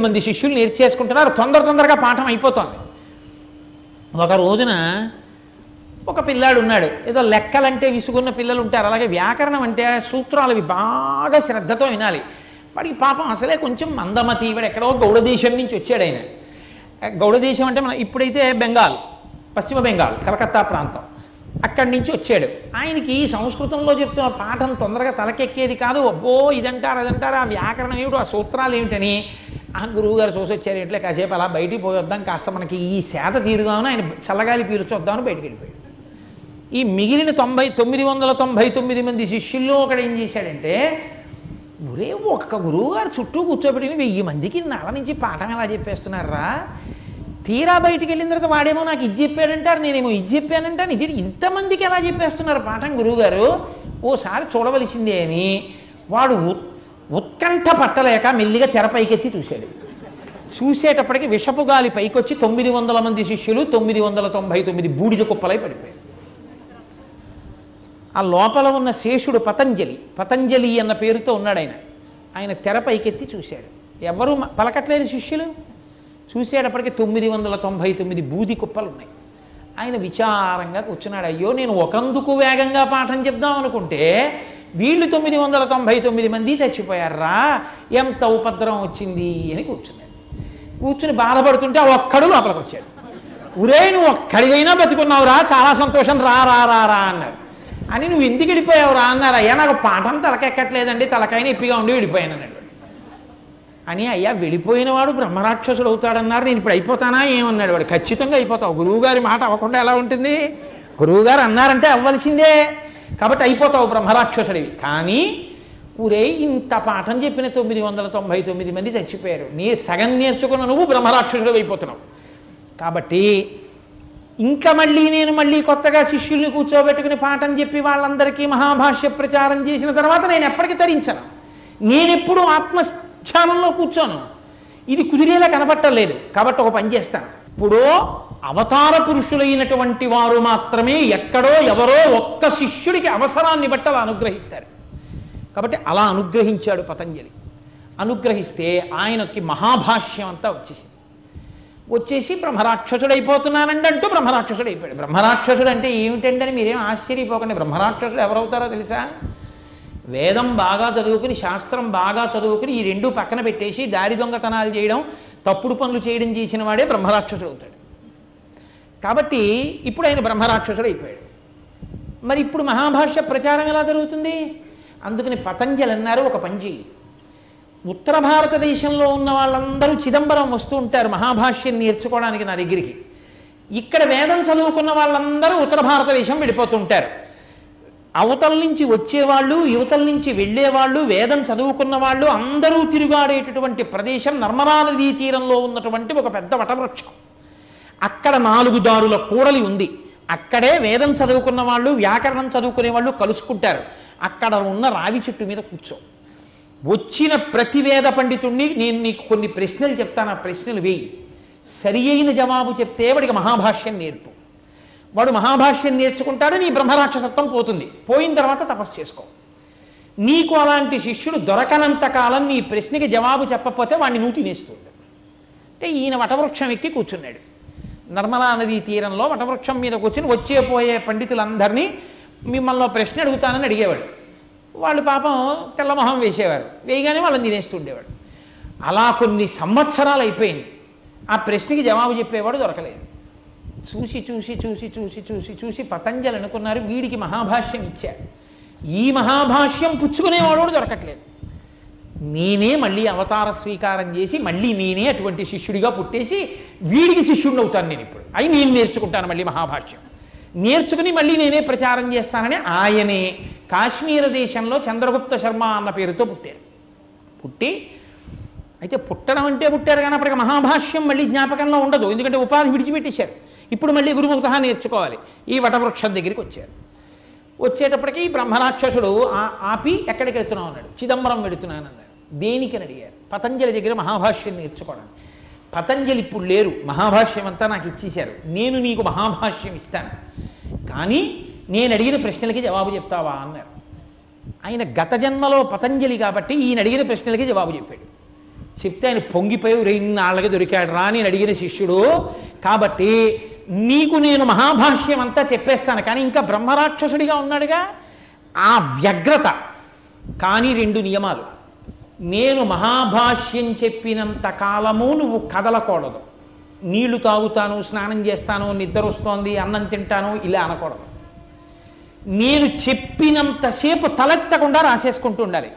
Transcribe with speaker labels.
Speaker 1: మంది శిష్యులు నేర్చేసుకుంటున్నారు. తొందరగా పాఠం అయిపోతుంది. ఒక రోజున ఒక పిల్లాడు ఉన్నాడు. ఏదో లెక్కలంటే విసుగున్న పిల్లలు ఉంటారు. అలాగే వ్యాకరణం అంటే సూత్రాలు అవి బాగా శ్రద్ధతో వినాలి. వాడికి పాపం అసలే కొంచెం మందమతి. వాడు ఎక్కడో గౌడదేశం నుంచి వచ్చాడు ఆయన. గౌడదేశం అంటే మన ఇప్పుడైతే బెంగాల్, పశ్చిమ బెంగాల్, కలకత్తా ప్రాంతం, అక్కడి నుంచి వచ్చాడు. ఆయనకి సంస్కృతంలో చెప్తున్న పాఠం తొందరగా తలకెక్కేది కాదు. అబ్బో ఇదంటారు అదంటారు, ఆ వ్యాకరణం ఏమిటో, ఆ సూత్రాలు ఏమిటని ఆ గురువుగారు చూసొచ్చారు. ఎట్లే కాసేపు అలా బయటికి పోయొద్దాం, కాస్త మనకి ఈ సేద తీరుదామని ఆయన చల్లగాలి పీల్చొద్దామని బయటికి వెళ్ళిపోయాడు. ఈ మిగిలిన 999 మంది శిష్యుల్లో ఒకడు ఏం చేశాడంటే, ఒరే ఒక్క గురువుగారు చుట్టూ కూర్చోబెట్టిన 1000 మందికి నెల నుంచి పాఠం ఎలా చెప్పేస్తున్నారా, తీరా బయటికి వెళ్ళిన తర్వాత వాడేమో నాకు ఇది చెప్పాడంటారు, నేనేమో ఇది చెప్పానంటాను, ఇది ఇంతమందికి ఎలా చెప్పేస్తున్నారు పాఠం గురువుగారు, ఓసారి చూడవలసిందే అని వాడు ఉత్కంఠ పట్టలేక మెల్లిగా తెరపైకెత్తి చూశాడు. చూసేటప్పటికి విషపు గాలి పైకొచ్చి 900 మంది శిష్యులు 999 బూడిద కుప్పలై పడిపోయారు. ఆ లోపల ఉన్న శేషుడు పతంజలి అన్న పేరుతో ఉన్నాడు ఆయన. ఆయన తెరపైకెత్తి చూశాడు. ఎవరు పలకట్లేదు శిష్యులు. చూసేటప్పటికి 999 బూది కుప్పలు ఉన్నాయి. ఆయన విచారంగా కూర్చున్నాడు. అయ్యో నేను ఒకందుకు వేగంగా పాఠం చెప్దాం అనుకుంటే వీళ్ళు 999 మంది చచ్చిపోయారా, ఎంత ఉపద్రవం వచ్చింది అని కూర్చున్నాడు. కూర్చుని బాధపడుతుంటే ఆ ఒక్కడు లోపలికి వచ్చాడు. ఉరే నువ్వు ఒక్కడివైనా బతికున్నావురా, చాలా సంతోషం, రా రా రా రా అన్నాడు. అని నువ్వు ఎందుకు వెళ్ళిపోయావురా అన్నారు. అయ్యా నాకు పాఠం తలకెక్కట్లేదండి, తలకాయని ఎప్పిగా ఉండి వెళ్ళిపోయాను అన్నాడు. అని అయ్యా వెళ్ళిపోయిన వాడు బ్రహ్మరాక్షసుడు అవుతాడన్నారు, నేను ఇప్పుడు అయిపోతానా ఏమన్నాడు. వాడు ఖచ్చితంగా అయిపోతావు, గురువుగారి మాట అవ్వకుండా ఎలా ఉంటుంది, గురువుగారు అన్నారంటే అవ్వాల్సిందే, కాబట్టి అయిపోతావు బ్రహ్మరాక్షసుడివి. కానీ ఊరే ఇంత పాఠం చెప్పిన 999 మంది చచ్చిపోయారు, నీ సగం నేర్చుకున్న నువ్వు బ్రహ్మరాక్షసుడు అయిపోతున్నావు. కాబట్టి ఇంకా మళ్ళీ కొత్తగా శిష్యుల్ని కూర్చోబెట్టుకుని పాఠం చెప్పి వాళ్ళందరికీ మహాభాష్య ప్రచారం చేసిన తర్వాత నేను ఎప్పటికీ తరించను, నేనెప్పుడు ఆత్మస్థానంలో కూర్చోను, ఇది కుదిరేలా కనపట్టలేదు. కాబట్టి ఒక పని చేస్తాను, ఇప్పుడు అవతార పురుషులైనటువంటి వారు మాత్రమే ఎక్కడో ఎవరో ఒక్క శిష్యుడికి అవసరాన్ని బట్టి అలా అనుగ్రహిస్తారు. కాబట్టి అలా అనుగ్రహించాడు పతంజలి. అనుగ్రహిస్తే ఆయనకి మహాభాష్యం అంతా వచ్చేసి బ్రహ్మరాక్షసుడు అయిపోతున్నానండి అంటూ బ్రహ్మరాక్షసుడు అయిపోయాడు. బ్రహ్మరాక్షసుడు అంటే ఏమిటండి అని మీరేం ఆశ్చర్యపోకండి. బ్రహ్మరాక్షసుడు ఎవరవుతారో తెలుసా? వేదం బాగా చదువుకుని, శాస్త్రం బాగా చదువుకుని ఈ రెండు పక్కన పెట్టేసి దారి దొంగతనాలు చేయడం, తప్పుడు పనులు చేయడం చేసిన వాడే బ్రహ్మరాక్షసుడు అవుతాడు. కాబట్టి ఇప్పుడు ఆయన బ్రహ్మరాక్షసుడు అయిపోయాడు. మరి ఇప్పుడు మహాభాష్య ప్రచారం ఎలా జరుగుతుంది? అందుకని పతంజలి అన్నారు, ఒక పని చెయ్యి, ఉత్తర భారతదేశంలో ఉన్న వాళ్ళందరూ చిదంబరం వస్తూ ఉంటారు మహాభాష్యం నేర్చుకోవడానికి నా దగ్గరికి. ఇక్కడ వేదం చదువుకున్న వాళ్ళందరూ ఉత్తర భారతదేశం వెళ్ళిపోతుంటారు. అవతల నుంచి వచ్చేవాళ్ళు, యువతల నుంచి వెళ్ళేవాళ్ళు, వేదం చదువుకున్న వాళ్ళు అందరూ తిరుగాడేటటువంటి ప్రదేశం నర్మదా నదీ తీరంలో ఉన్నటువంటి ఒక పెద్ద వటవృక్షం. అక్కడ 4 దారుల కూడలి ఉంది. అక్కడే వేదం చదువుకున్న వాళ్ళు, వ్యాకరణం చదువుకునే వాళ్ళు కలుసుకుంటారు. అక్కడ ఉన్న రావి చెట్టు మీద కూర్చో. వచ్చిన ప్రతి వేద పండితుడిని నేను నీకు కొన్ని ప్రశ్నలు చెప్తాను, ఆ ప్రశ్నలు వేయి, సరి అయిన జవాబు చెప్తే వాడికి మహాభాష్యం నేర్పు. వాడు మహాభాష్యం నేర్చుకుంటాడు, నీ బ్రహ్మరాక్షసత్వం పోతుంది. పోయిన తర్వాత తపస్సు చేసుకో. నీకు అలాంటి శిష్యుడు దొరకనంత కాలం నీ ప్రశ్నకి జవాబు చెప్పకపోతే వాడిని నువ్వు తినేస్తుంది. అంటే ఈయన వటవృక్షం ఎక్కి కూర్చున్నాడు. నర్మదా నదీ తీరంలో వటవృక్షం మీద కూర్చుని వచ్చే పోయే పండితులందరినీ మిమ్మల్ని ప్రశ్న అడుగుతానని అడిగేవాడు. వాళ్ళు పాపం తెల్లమొహం వేసేవారు, వేయగానే వాళ్ళని తినేస్తుండేవాడు. అలా కొన్ని సంవత్సరాలు అయిపోయింది. ఆ ప్రశ్నకి జవాబు చెప్పేవాడు దొరకలేదు. చూసి పతంజలి అనుకున్నారు, వీడికి మహాభాష్యం ఇచ్చారు, ఈ మహాభాష్యం పుచ్చుకునేవాడు దొరకట్లేదు, నేనే మళ్ళీ అవతార స్వీకారం చేసి మళ్ళీ నేనే అటువంటి శిష్యుడిగా పుట్టేసి వీడికి శిష్యుడిని అవుతాను నేను. ఇప్పుడు అవి నేను నేర్చుకుంటాను, మళ్ళీ మహాభాష్యం నేర్చుకుని మళ్ళీ నేనే ప్రచారం చేస్తానని ఆయనే కాశ్మీర దేశంలో చంద్రగుప్త శర్మ అన్న పేరుతో పుట్టారు. పుట్టి అయితే పుట్టడం అంటే పుట్టారు కానీ అప్పటికి మహాభాష్యం మళ్ళీ జ్ఞాపకంలో ఉండదు, ఎందుకంటే ఉపాధి విడిచిపెట్టేశారు. ఇప్పుడు మళ్ళీ గురుముఖత నేర్చుకోవాలి. ఈ వటవృక్షం దగ్గరికి వచ్చారు. వచ్చేటప్పటికి బ్రహ్మరాక్షసుడు ఆపి ఎక్కడికి వెళుతున్నావు అన్నాడు. చిదంబరం వెళుతున్నాను అన్నాడు. దేనికని అడిగారు. పతంజలి దగ్గర మహాభాష్యం నేర్చుకోవడానికి. పతంజలి ఇప్పుడు లేరు, మహాభాష్యం అంతా నాకు ఇచ్చేశారు, నేను నీకు మహాభాష్యం ఇస్తాను, కానీ నేను అడిగిన ప్రశ్నలకి జవాబు చెప్తావా అన్నారు. ఆయన గత జన్మలో పతంజలి కాబట్టి ఈయన అడిగిన ప్రశ్నలకి జవాబు చెప్పాడు. చెప్తే ఆయన పొంగిపోయి ఇన్నాళ్ళకి దొరికాడు రా అని అడిగిన శిష్యుడు. కాబట్టి నీకు నేను మహాభాష్యం అంతా చెప్పేస్తాను, కానీ ఇంకా బ్రహ్మరాక్షసుడిగా ఉన్నాడుగా ఆ వ్యగ్రత. కానీ 2 నియమాలు. నేను మహాభాష్యం చెప్పినంత కాలము నువ్వు కదలకూడదు. నీళ్లు తాగుతాను, స్నానం చేస్తాను, నిద్ర వస్తోంది, అన్నం తింటాను ఇలా అనకూడదు. నేను చెప్పినంతసేపు తలెత్తకుండా రాసేసుకుంటూ ఉండాలి.